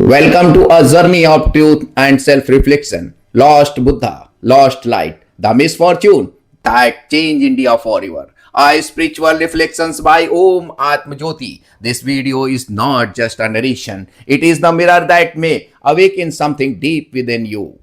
Welcome to a journey of truth and self reflection. Lost Buddha, lost light, the misfortune that changed India forever. Spiritual reflections by Om Atma Jyoti. This video is not just a narration, it is the mirror that may awaken something deep within you.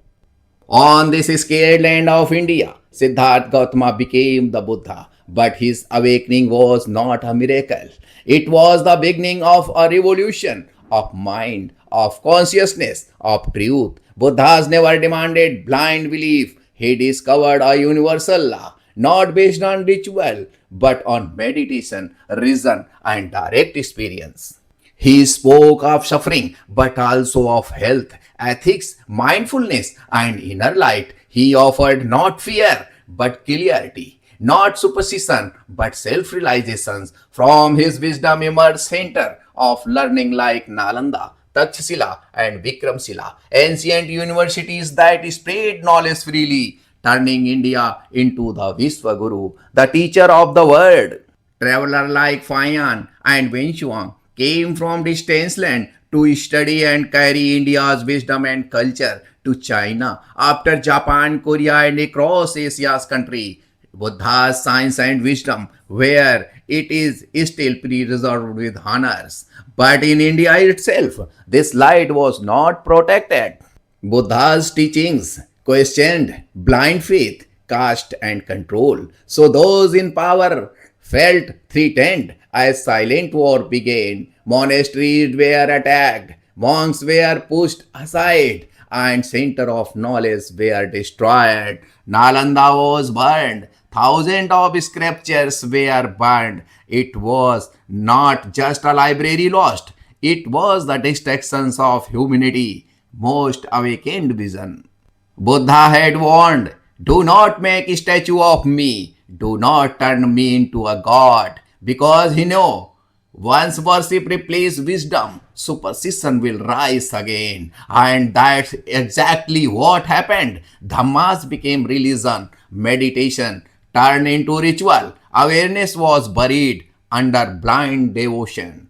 On this scared land of India, Siddhartha Gautama became the Buddha, but his awakening was not a miracle. It was the beginning of a revolution of mind, of consciousness, of truth. Buddhas never demanded blind belief. He discovered a universal law, not based on ritual, but on meditation, reason, and direct experience. He spoke of suffering, but also of health, ethics, mindfulness, and inner light. He offered not fear, but clarity, not superstition, but self realizations. From his wisdom emerged center of learning like Nalanda, Takshashila, and Vikramshila, ancient universities that spread knowledge freely, turning India into the Vishwaguru, the teacher of the world. Traveler like Fayan and Wenchuang came from distant land to study and carry India's wisdom and culture to China. After Japan, Korea, and across Asia's country, Buddha's science and wisdom, where it is still preserved with honors. But in India itself, this light was not protected. Buddha's teachings questioned blind faith, caste, and control. So those in power felt threatened as silent war began. Monasteries were attacked, monks were pushed aside, and center of knowledge were destroyed. Nalanda was burned. Thousands of scriptures were burned. It was not just a library lost, it was the destructions of humanity, most awakened vision. Buddha had warned, do not make a statue of me, do not turn me into a god, because he knew once worship replaces wisdom, superstition will rise again. And that's exactly what happened. Dhammas became religion, meditation turned into ritual, awareness was buried under blind devotion.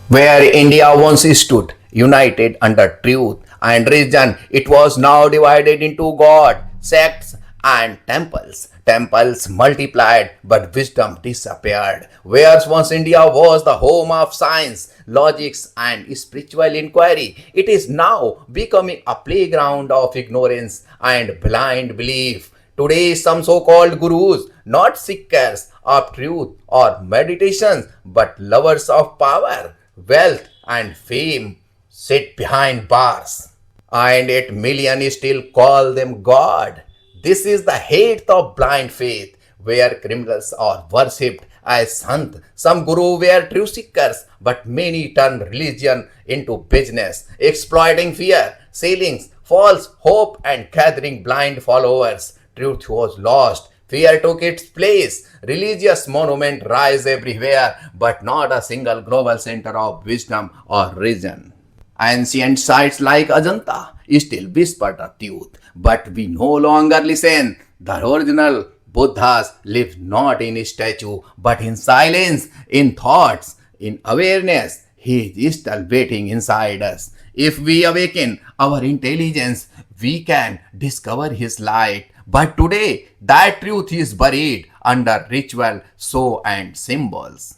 Where India once stood, united under truth and religion, it was now divided into God, sects, and temples. Temples multiplied, but wisdom disappeared. Whereas once India was the home of science, logics, and spiritual inquiry, it is now becoming a playground of ignorance and blind belief. Today, some so called gurus, not seekers of truth or meditations, but lovers of power, wealth, and fame, sit behind bars. And 8 million still call them God. This is the hate of blind faith, where criminals are worshipped as sant. Some gurus were true seekers, but many turned religion into business, exploiting fear, selling false hope, and gathering blind followers. Truth was lost. Fear took its place. Religious monuments rise everywhere, but not a single global center of wisdom or reason. Ancient sites like Ajanta still whisper the truth, but we no longer listen. The original Buddhas live not in statue, but in silence, in thoughts, in awareness. He is still waiting inside us. If we awaken our intelligence, we can discover his light. But today, that truth is buried under ritual, show, and symbols.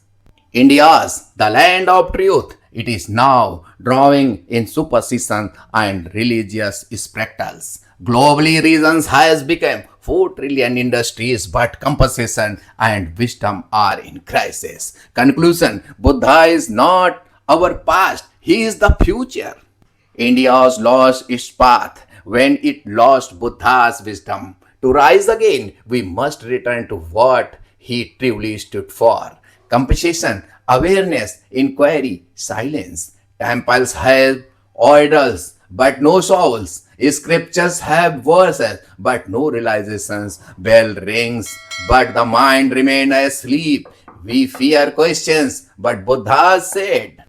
India's the land of truth. It is now drawing in superstition and religious spectacles. Globally, reasons has become 4 trillion industries, but compensation and wisdom are in crisis. Conclusion: Buddha is not our past, he is the future. India's lost its path when it lost Buddha's wisdom. To rise again, we must return to what he truly stood for: compassion, awareness, inquiry, silence. Temples have idols, but no souls. Scriptures have verses, but no realizations. Bell rings, but the mind remains asleep. We fear questions, but Buddha said,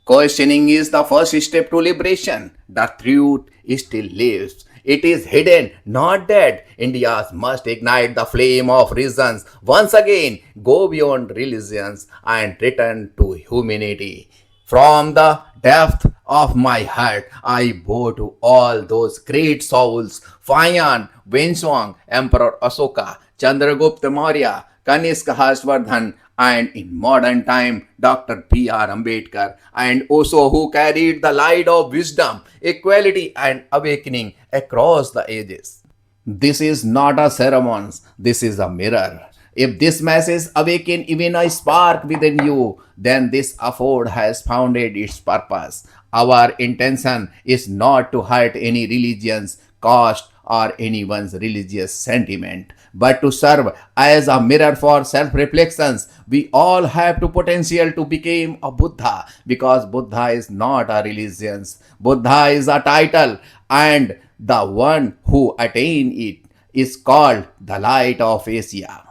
questioning is the first step to liberation. The truth still lives. It is hidden, not dead. India must ignite the flame of reasons once again, go beyond religions and return to humanity. From the depth of my heart, I bow to all those great souls: Fayan, Wenswang, Emperor Asoka, Chandragupta Maurya, Kanishka Harshvardhan, and in modern time, Dr. B.R. Ambedkar, and also who carried the light of wisdom, equality, and awakening across the ages. This is not a ceremony, this is a mirror. If this message awaken even a spark within you, then this afford has founded its purpose. Our intention is not to hurt any religion's caste or anyone's religious sentiment, but to serve as a mirror for self-reflections. We all have the potential to become a Buddha, because Buddha is not a religion. Buddha is a title, and the one who attain it is called the light of Asia.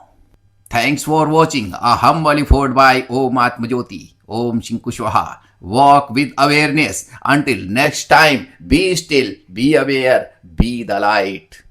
Thanks for watching a humble effort by Om Atmajoti, Om Shinkushwaha. Walk with awareness. Until next time, be still, be aware, be the light.